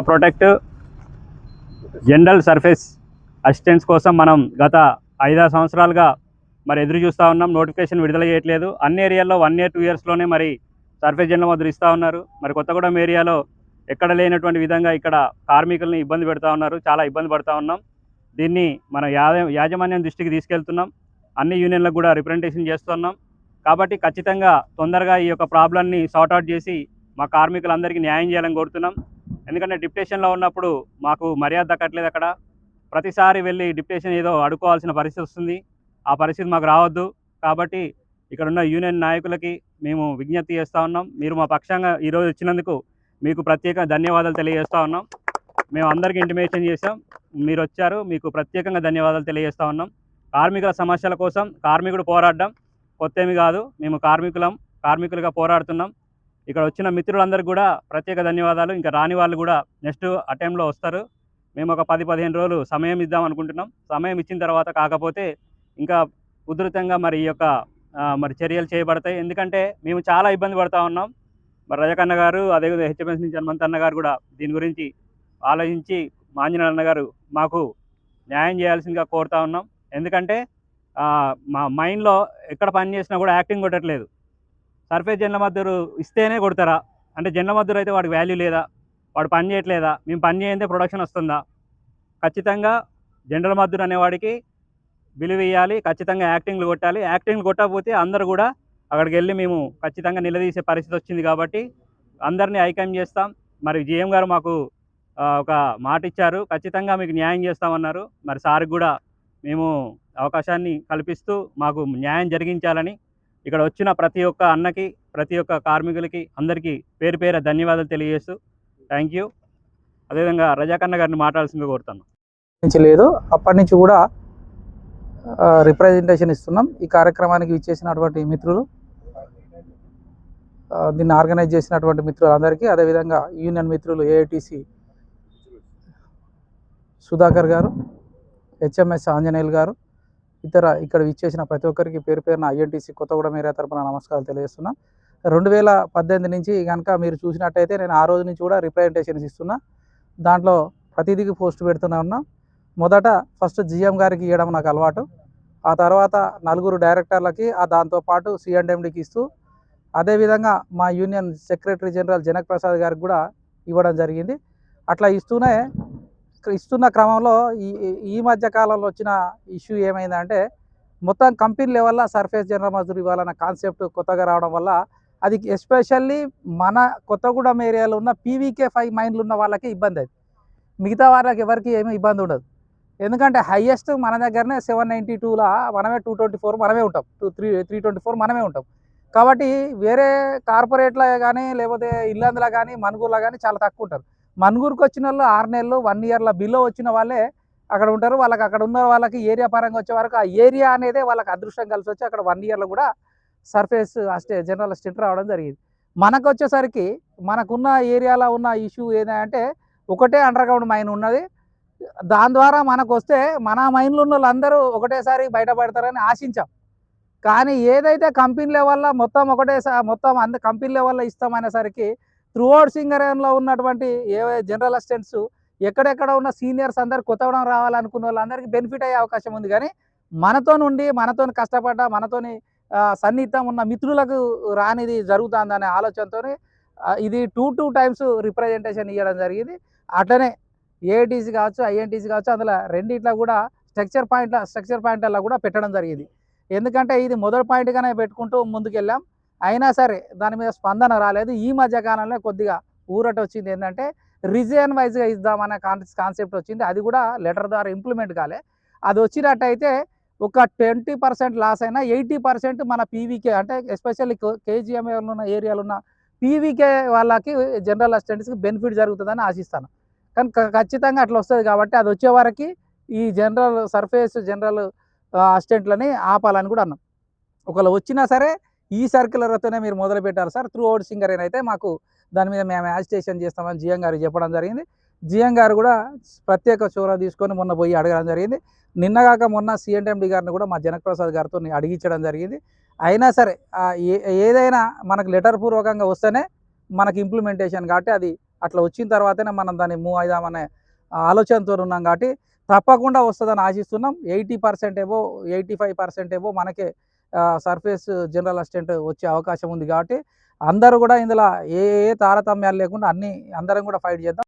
Protect general surface assistants కోసం మనం గత 5-6 సంవత్సరాలుగా మరి ఎదురు చూస్తూ ఉన్నాం. నోటిఫికేషన్ విడుదల చేయట్లేదు. అన్ని ఏరియాల్లో 1 year 2 yearsలోనే మరి సర్ఫేస్ జనరల్ మద్దతు ఇస్తూ ఉన్నారు. మరి కొత్తగూడెం ఏరియాలో ఎక్కడ లేనటువంటి విధంగా ఇక్కడ కార్మికుల్ని ఇబ్బంది పెడతా ఉన్నారు. చాలా ఇబ్బంది పడుతూ ఉన్నాం. దీన్ని మన యాజమాన్యం దృష్టికి తీసుకెళ్తున్నాం. అన్ని యూనియన్లకు కూడా రిప్రజెంటేషన్ చేస్తున్నాం. కాబట్టి ఖచ్చితంగా తొందరగా ఈ యొక్క ప్రాబ్లమ్ని సార్ట్అవుట్ చేసి మా కార్మికులందరికీ న్యాయం చేయాలని కోరుతున్నాం. ఎందుకంటే డిప్యుటేషన్లో ఉన్నప్పుడు మాకు మర్యాద దక్కట్లేదు. అక్కడ ప్రతిసారి వెళ్ళి డిప్యుటేషన్ ఏదో అడుకోవాల్సిన పరిస్థితి వస్తుంది. ఆ పరిస్థితి మాకు రావద్దు. కాబట్టి ఇక్కడ ఉన్న యూనియన్ నాయకులకి మేము విజ్ఞప్తి చేస్తూ ఉన్నాం. మీరు మా పక్షంగా ఈరోజు వచ్చినందుకు మీకు ప్రత్యేక ధన్యవాదాలు తెలియజేస్తూ ఉన్నాం. మేము అందరికీ ఇంటిమేషన్ చేసాం, మీరు వచ్చారు, మీకు ప్రత్యేకంగా ధన్యవాదాలు తెలియజేస్తూ ఉన్నాం. కార్మికుల సమస్యల కోసం కార్మికుడు పోరాడడం కొత్తేమి కాదు. మేము కార్మికులుగా పోరాడుతున్నాం. ఇక్కడ వచ్చిన మిత్రులందరికీ కూడా ప్రత్యేక ధన్యవాదాలు. ఇంకా రాని వాళ్ళు కూడా నెక్స్ట్ అటెంప్ట్లో వస్తారు. మేము ఒక 10-15 రోజులు సమయం ఇద్దాం అనుకుంటున్నాం. సమయం ఇచ్చిన తర్వాత కాకపోతే ఇంకా ఉధృతంగా మరి ఈ యొక్క మరి చర్యలు చేయబడతాయి. ఎందుకంటే మేము చాలా ఇబ్బంది పడుతూ ఉన్నాం. మరి రజకన్న గారు, అదేవిధంగా హెచ్ఎంఎస్ నుంచి హనుమంత్ అన్న గారు కూడా దీని గురించి ఆలోచించి మాంజనేయులు అన్న గారు మాకు న్యాయం చేయాల్సిందిగా కోరుతూ ఉన్నాం. ఎందుకంటే మా మైండ్లో ఎక్కడ పని చేసినా కూడా యాక్టింగ్ కొట్టట్లేదు. సర్ఫేస్ జనరల్ మద్దతు ఇస్తేనే కొడతారా? అంటే జనరల్ మద్దతు అయితే వాడికి వాల్యూ లేదా? వాడు పని చేయట్లేదా? మేము పని చేయందే ప్రొడక్షన్ వస్తుందా? ఖచ్చితంగా జనరల్ మద్దతు అనేవాడికి విలువ ఇవ్వాలి. ఖచ్చితంగా యాక్టింగ్లు కొట్టాలి. యాక్టింగ్లు కొట్టకపోతే అందరూ కూడా అక్కడికి వెళ్ళి మేము ఖచ్చితంగా నిలదీసే పరిస్థితి వచ్చింది. కాబట్టి అందరినీ ఐక్యం చేస్తాం. మరి జీఎం గారు మాకు ఒక మాట ఇచ్చారు, ఖచ్చితంగా మీకు న్యాయం చేస్తామన్నారు. మరి సార్కి కూడా మేము అవకాశాన్ని కల్పిస్తూ మాకు న్యాయం జరిగించాలని ఇక్కడ వచ్చిన ప్రతి ఒక్క అన్నకి, ప్రతి ఒక్క కార్మికులకి అందరికీ పేరు పేరు ధన్యవాదాలు తెలియజేస్తూ థ్యాంక్ యూ. అదేవిధంగా రజాకన్న గారిని మాట్లాడాల్సిందిగా కోరుతాను. లేదు, అప్పటి నుంచి కూడా రిప్రజెంటేషన్ ఇస్తున్నాం. ఈ కార్యక్రమానికి ఇచ్చేసినటువంటి మిత్రులు, దీన్ని ఆర్గనైజ్ చేసినటువంటి మిత్రులందరికీ, అదేవిధంగా యూనియన్ మిత్రులు ఏఐటీసీ సుధాకర్ గారు, హెచ్ఎంఎస్ ఆంజనేయులు గారు, ఇతర ఇక్కడ ఇచ్చేసిన ప్రతి ఒక్కరికి పేరు పేరున ఐఎన్టీసీ కొత్తగూడెం ఏరియా తరపున నమస్కారాలు తెలియజేస్తున్నాం. 2018 నుంచి కనుక మీరు చూసినట్టయితే నేను ఆ రోజు నుంచి కూడా రిప్రజెంటేషన్స్ ఇస్తున్నా. దాంట్లో ప్రతిదీకి పోస్ట్ పెడుతూనే ఉన్నా. మొదట ఫస్ట్ జిఎం గారికి ఇవ్వడం నాకు అలవాటు. ఆ తర్వాత 4 డైరెక్టర్లకి, దాంతోపాటు సిఎండ్ఎండికి ఇస్తూ, అదేవిధంగా మా union secretary general Janak Prasad గారికి కూడా ఇవ్వడం జరిగింది. అట్లా ఇస్తున్న క్రమంలో ఈ మధ్య కాలంలో వచ్చిన ఇష్యూ ఏమైందంటే, మొత్తం కంపెనీ లెవెల్లో సర్ఫేస్ జనరల్ మద్దతు ఇవ్వాలన్న కాన్సెప్ట్ కొత్తగా రావడం వల్ల అది ఎస్పెషల్లీ మన కొత్తగూడెం ఏరియాలో ఉన్న పీవీకే 5 మైన్లు ఉన్న వాళ్ళకి ఇబ్బంది. అది మిగతా వాళ్ళకి ఎవరికి ఏమీ ఇబ్బంది ఉండదు. ఎందుకంటే హైయెస్ట్ మన దగ్గరనే 792లా మనమే 224 మనమే ఉంటాం, 324 మనమే ఉంటాం. కాబట్టి వేరే కార్పొరేట్లో కానీ లేకపోతే ఇల్లందులో కానీ మనుగూరులో కానీ చాలా తక్కువ ఉంటారు. మనుగూరుకు వచ్చిన వాళ్ళు 6 నెలలు 1 yearల బిలో వచ్చిన వాళ్ళే అక్కడ ఉంటారు. వాళ్ళకి అక్కడ ఉన్న వాళ్ళకి ఏరియా పరంగా వచ్చే వరకు ఆ ఏరియా అనేది వాళ్ళకి అదృష్టం కలిసి వచ్చి అక్కడ 1 yearలో కూడా సర్ఫేస్ జనరల్ అసిస్టెంట్ రావడం జరిగింది. మనకు వచ్చేసరికి మనకున్న ఏరియాలో ఉన్న ఇష్యూ ఏంటంటే, ఒకటే అండర్ గ్రౌండ్ మైన్ ఉన్నది. దాని ద్వారా మనకు వస్తే మన మైన్లు ఉన్న వాళ్ళందరూ ఒకటేసారి బయటపడతారని ఆశించాం. కానీ ఏదైతే కంపెనీ లెవెల్లో మొత్తం కంపెనీ లెవెల్లో ఇస్తామనేసరికి త్రూఅవుట్ సింగరేణిలో ఉన్నటువంటి జనరల్ అసిస్టెంట్స్ ఎక్కడెక్కడ ఉన్న సీనియర్స్ అందరు కొత్తగూడెం రావాలనుకున్న వాళ్ళందరికీ బెనిఫిట్ అయ్యే అవకాశం ఉంది. కానీ మనతో కష్టపడ్డ, మనతోని సన్నిహితం ఉన్న మిత్రులకు రానిది జరుగుతుందనే ఆలోచనతో ఇది 2 times రిప్రజెంటేషన్ ఇవ్వడం జరిగింది. అట్లనే ఏఐటీసీ కావచ్చు, ఐఎన్టీసీ కావచ్చు, అందులో రెండిట్లో కూడా స్ట్రక్చర్ పాయింట్లలో కూడా పెట్టడం జరిగింది. ఎందుకంటే ఇది మొదటి పాయింట్గానే పెట్టుకుంటూ ముందుకెళ్ళాం. అయినా సరే దాని మీద స్పందన రాలేదు. ఈ మధ్యకాలంలో కొద్దిగా ఊరట వచ్చింది. ఏంటంటే రీజియన్ వైజ్గా ఇద్దామనే కాన్సెప్ట్ వచ్చింది. అది కూడా లెటర్ ద్వారా ఇంప్లిమెంట్ కాలే. అది వచ్చినట్టయితే ఒక 20% లాస్ అయినా 80% మన పీవీకే, అంటే ఎస్పెషల్లీ కేజీఎంఏ ఉన్న ఏరియాలో ఉన్న పీవీకే వాళ్ళకి జనరల్ అసిస్టెంట్స్కి బెనిఫిట్ జరుగుతుందని ఆశిస్తాను. కానీ ఖచ్చితంగా అట్లా వస్తుంది. కాబట్టి అది వచ్చే వరకు ఈ సర్ఫేస్ జనరల్ అసిస్టెంట్లని ఆపాలని కూడా అన్నాం. ఒకవేళ వచ్చినా సరే ఈ సర్క్యులర్తోనే మీరు మొదలు పెట్టారు సార్. త్రూఅవుట్ సింగరేణి అయితే మాకు దాని మీద మేము యాజిటేషన్ చేస్తామని జిఎం గారికి చెప్పడం జరిగింది. జిఎం గారు కూడా ప్రత్యేక చొరవ తీసుకొని మొన్న పోయి అడగడం జరిగింది. నిన్నగాక మొన్న సిఎండ్ఎండి గారిని కూడా మా జనక్ ప్రసాద్ గారితో అడిగించడం జరిగింది. అయినా సరే ఏదైనా మనకు లెటర్ పూర్వకంగా వస్తేనే మనకు ఇంప్లిమెంటేషన్, కాబట్టి అది అట్లా వచ్చిన తర్వాతనే మనం దాన్ని మూవ్ అవుదామనే ఆలోచనతో ఉన్నాం కాబట్టి తప్పకుండా వస్తుందని ఆశిస్తున్నాం. 80% ఏవో 85% ఏవో మనకే సర్ఫేస్ జనరల్ అసిస్టెంట్ వచ్చే అవకాశం ఉంది కాబట్టి అందరూ కూడా ఇందులో ఏ తారతమ్యాలు లేకుండా అందరం కూడా ఫైట్ చేద్దాం.